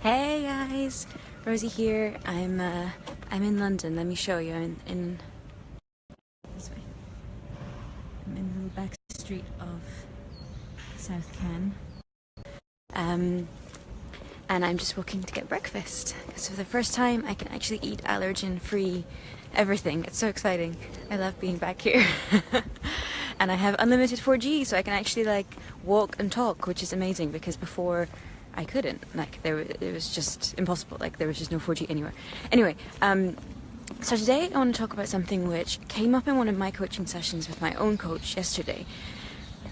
Hey guys, Rosie here. I'm in London. Let me show you. I'm in this way. I'm in the little back street of South Ken. And I'm just walking to get breakfast. So for the first time, I can actually eat allergen-free everything. It's so exciting. I love being back here. And I have unlimited 4G, so I can actually like walk and talk, which is amazing because before I couldn't. Like it was just impossible. Like there was just no 4G anywhere. Anyway, so today I want to talk about something which came up in one of my coaching sessions with my own coach yesterday.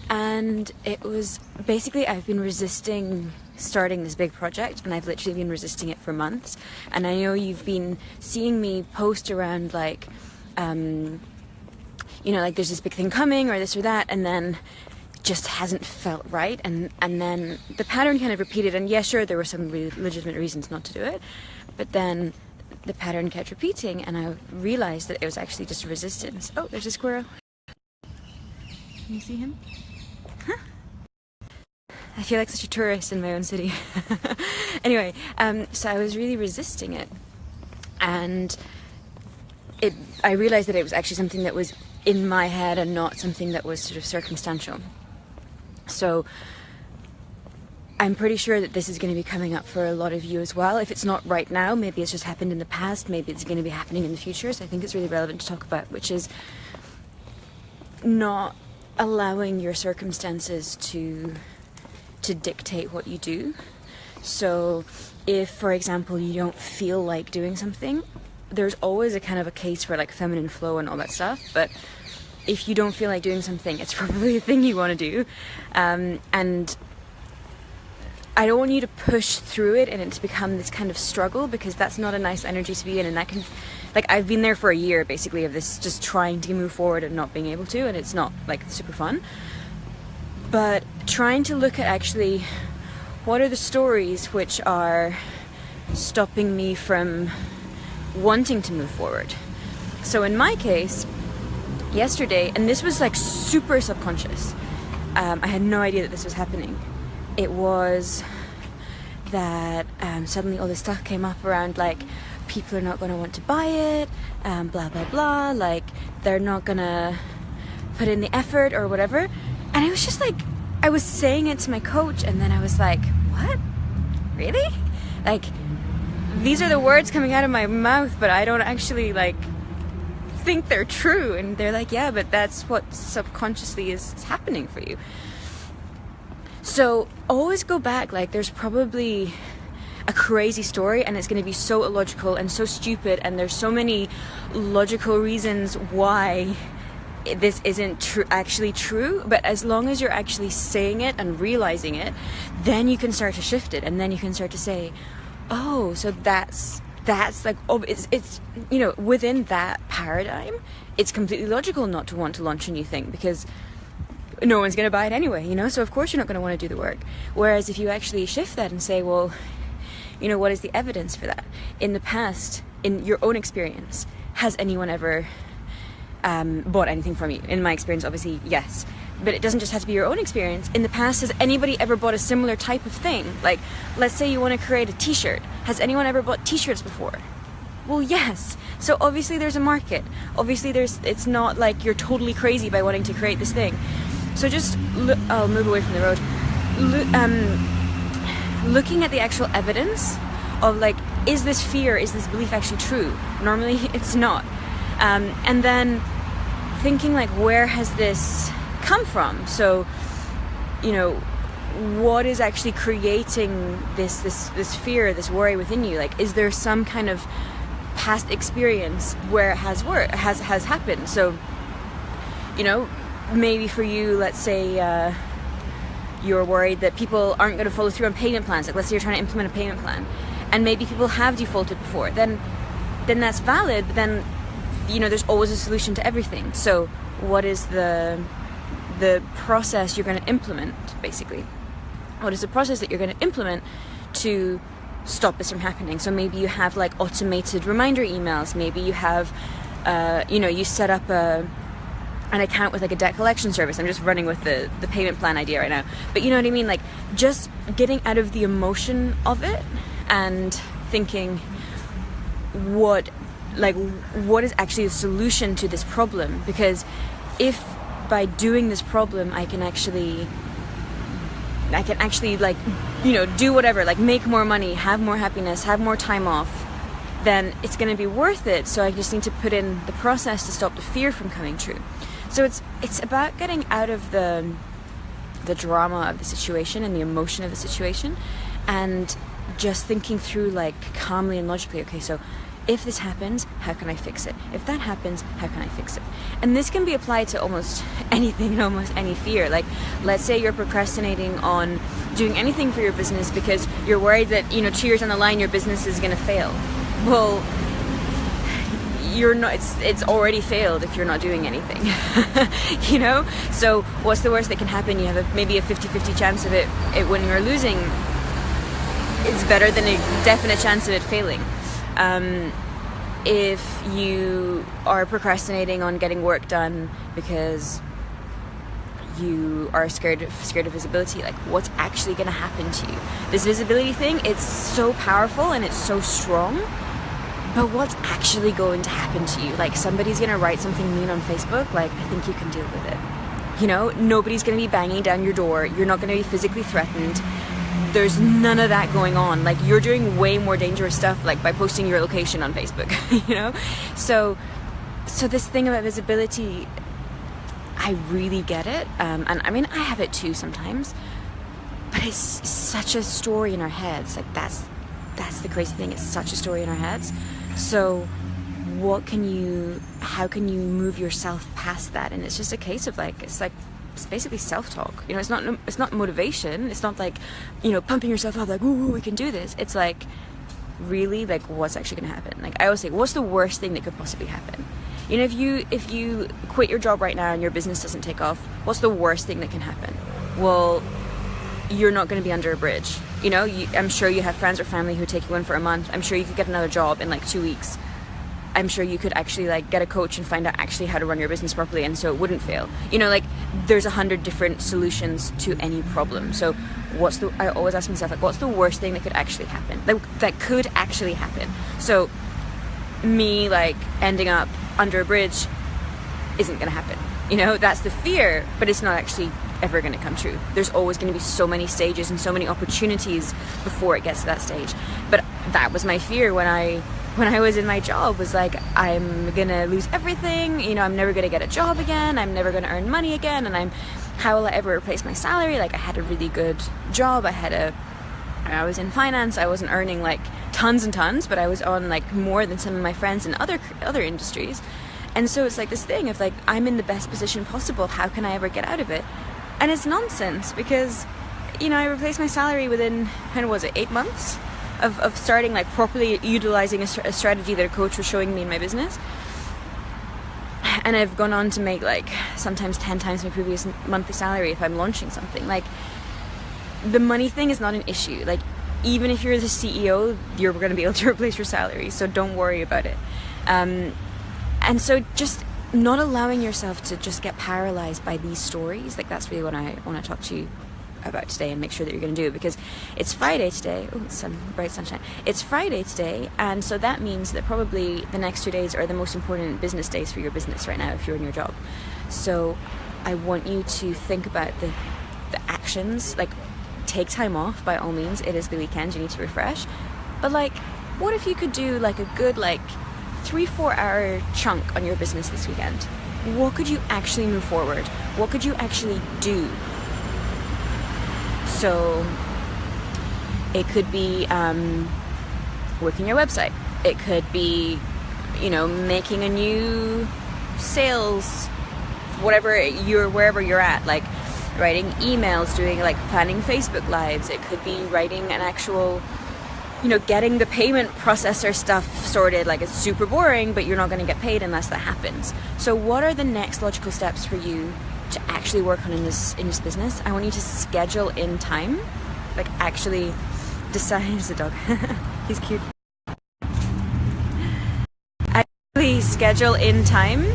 And it was basically I've been resisting starting this big project, and I've literally been resisting it for months. And I know you've been seeing me post around like, you know, like there's this big thing coming or this or that, and then just hasn't felt right, and then the pattern kind of repeated. And yeah, sure, there were some really legitimate reasons not to do it, but then the pattern kept repeating, and I realized that it was actually just resistance. Oh, there's a squirrel. Can you see him? Huh? I feel like such a tourist in my own city. Anyway, so I was really resisting it, and I realized that it was actually something that was in my head and not something that was sort of circumstantial. So I'm pretty sure that this is going to be coming up for a lot of you as well. If it's not right now, maybe it's just happened in the past, maybe it's going to be happening in the future. So I think it's really relevant to talk about, which is not allowing your circumstances to dictate what you do. So if, for example, you don't feel like doing something, there's always a kind of a case for like feminine flow and all that stuff, but if you don't feel like doing something, it's probably a thing you want to do. And I don't want you to push through it and it to become this kind of struggle, because that's not a nice energy to be in. And that can, like, I've been there for a year basically of this, just trying to move forward and not being able to, and it's not like super fun. But trying to look at actually what are the stories which are stopping me from wanting to move forward. So in my case, yesterday, and this was like super subconscious, I had no idea that this was happening. It was that suddenly all this stuff came up around like people are not going to want to buy it, blah blah blah, like they're not gonna put in the effort or whatever. And I was just like, I was saying it to my coach, and then I was like, what? Really? Like, these are the words coming out of my mouth, but I don't actually like think they're true. And they're like, yeah, but that's what subconsciously is happening for you. So always go back, like there's probably a crazy story and it's going to be so illogical and so stupid, and there's so many logical reasons why this isn't actually true. But as long as you're actually saying it and realizing it, then you can start to shift it, and then you can start to say, oh, so that's like, oh, it's you know, within that paradigm, it's completely logical not to want to launch a new thing because no one's going to buy it anyway, you know, so of course you're not going to want to do the work. Whereas if you actually shift that and say, well, you know, what is the evidence for that? In the past, in your own experience, has anyone ever bought anything from you? In my experience, obviously, yes. But it doesn't just have to be your own experience. In the past, has anybody ever bought a similar type of thing? Like, let's say you want to create a t-shirt. Has anyone ever bought t-shirts before? Well, yes. So obviously there's a market. Obviously it's not like you're totally crazy by wanting to create this thing. So just, I'll move away from the road. Looking at the actual evidence of like, is this fear, is this belief actually true? Normally it's not. And then thinking like, where has this come from? So, you know, what is actually creating this fear, this worry within you? Like, is there some kind of past experience where it has happened? So, you know, maybe for you, let's say you're worried that people aren't going to follow through on payment plans. Like, let's say you're trying to implement a payment plan, and maybe people have defaulted before. Then that's valid. But then, you know, there's always a solution to everything. So, what is the process you're going to implement, basically? What is the process that you're going to implement to stop this from happening? So maybe you have like automated reminder emails. Maybe you have, you know, you set up an account with like a debt collection service. I'm just running with the payment plan idea right now. But you know what I mean? Like just getting out of the emotion of it and thinking what is actually the solution to this problem, because if by doing this problem I can actually like, you know, do whatever, like make more money, have more happiness, have more time off, then it's going to be worth it. So I just need to put in the process to stop the fear from coming true. So it's about getting out of the drama of the situation and the emotion of the situation, and just thinking through like calmly and logically, okay, so if this happens, how can I fix it? If that happens, how can I fix it? And this can be applied to almost anything and almost any fear. Like, let's say you're procrastinating on doing anything for your business because you're worried that, you know, 2 years down the line your business is going to fail. Well, you're not, it's already failed if you're not doing anything. You know? So what's the worst that can happen? You have maybe a 50-50 chance of it winning or losing. It's better than a definite chance of it failing. If you are procrastinating on getting work done because you are scared of visibility, like, what's actually going to happen to you? This visibility thing, it's so powerful and it's so strong, but what's actually going to happen to you? Like, somebody's going to write something mean on Facebook, like, I think you can deal with it. You know, nobody's going to be banging down your door. You're not going to be physically threatened. There's none of that going on. Like, you're doing way more dangerous stuff, like by posting your location on Facebook, you know? So this thing about visibility, I really get it. And I mean, I have it too sometimes, but it's such a story in our heads. Like, that's the crazy thing. It's such a story in our heads. So how can you move yourself past that? And it's just a case of like, it's basically self-talk. You know, it's not motivation. It's not like, you know, pumping yourself up like, ooh, we can do this. It's like, really, like, what's actually going to happen? Like, I always say, what's the worst thing that could possibly happen? You know, if you quit your job right now and your business doesn't take off, what's the worst thing that can happen? Well, you're not going to be under a bridge. You know, I'm sure you have friends or family who take you in for a month. I'm sure you could get another job in like 2 weeks. I'm sure you could actually like get a coach and find out actually how to run your business properly, and so it wouldn't fail. You know, like, there's 100 different solutions to any problem. So I always ask myself, like, what's the worst thing that could actually happen? That could actually happen. So me like ending up under a bridge isn't going to happen. You know, that's the fear, but it's not actually ever going to come true. There's always going to be so many stages and so many opportunities before it gets to that stage. But that was my fear when I was in my job, was like, I'm gonna lose everything, you know, I'm never gonna get a job again, I'm never gonna earn money again, and how will I ever replace my salary? Like, I had a really good job, I was in finance, I wasn't earning like tons and tons, but I was on like more than some of my friends in other industries. And so it's like this thing of like, I'm in the best position possible, how can I ever get out of it? And it's nonsense, because, you know, I replaced my salary within, how was it, 8 months? Of starting like properly utilizing a strategy that a coach was showing me in my business. And I've gone on to make like sometimes 10 times my previous monthly salary if I'm launching something. Like, the money thing is not an issue. Like, even if you're the CEO, you're going to be able to replace your salary, so don't worry about it. And so just not allowing yourself to just get paralyzed by these stories, like, that's really what I want to talk to you about today, and make sure that you're going to do it, because it's Friday today. Oh, it's bright sunshine. It's Friday today, and so that means that probably the next 2 days are the most important business days for your business right now if you're in your job. So I want you to think about the actions. Like, take time off, by all means. It is the weekend, you need to refresh, but like, what if you could do like a good like 3-4 hour chunk on your business this weekend? What could you actually move forward? What could you actually do? So it could be working your website. It could be, you know, making a new sales, wherever you're at, like writing emails, doing like planning Facebook lives. It could be writing an actual, you know, getting the payment processor stuff sorted. Like, it's super boring, but you're not going to get paid unless that happens. So what are the next logical steps for you to actually work on in this business? I want you to schedule in time, like actually decide. Here's the dog. He's cute. Actually schedule in time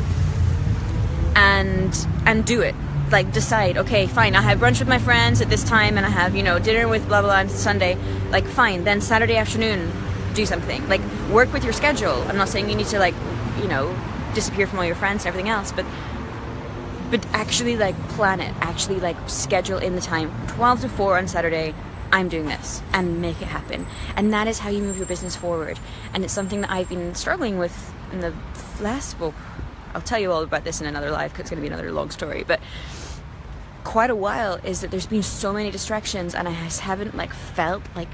and do it. like decide, okay, fine, I have brunch with my friends at this time, and I have, you know, dinner with blah blah on Sunday. Like, fine, then Saturday afternoon, do something. Like, work with your schedule. I'm not saying you need to, like, you know, disappear from all your friends and everything else, but actually, like, plan it. Actually, like, schedule in the time. 12 to 4 on Saturday, I'm doing this, and make it happen. And that is how you move your business forward. And it's something that I've been struggling with in the last, well, I'll tell you all about this in another live, because it's going to be another long story, but quite a while, is that there's been so many distractions, and I just haven't, like, felt like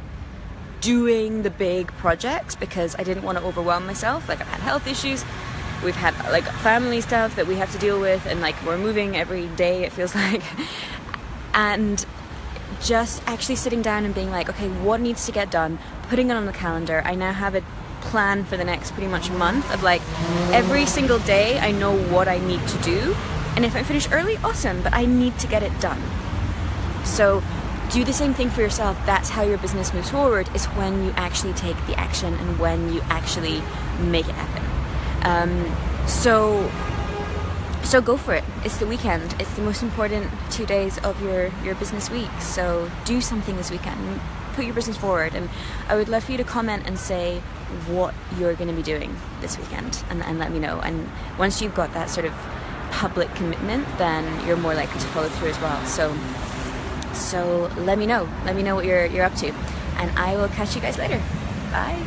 doing the big projects, because I didn't want to overwhelm myself. Like, I've had health issues, we've had, like, family stuff that we have to deal with, and, like, we're moving every day, it feels like. And just actually sitting down and being like, okay, what needs to get done, putting it on the calendar. I now have a plan for the next pretty much month of, like, every single day I know what I need to do, and if I finish early, awesome, but I need to get it done. So do the same thing for yourself. That's how your business moves forward, is when you actually take the action and when you actually make it happen. So go for it. It's the weekend. It's the most important 2 days of your business week. So do something this weekend. Put your business forward, and I would love for you to comment and say what you're going to be doing this weekend, and let me know. And once you've got that sort of public commitment, then you're more likely to follow through as well. So let me know what you're up to, and I will catch you guys later. Bye.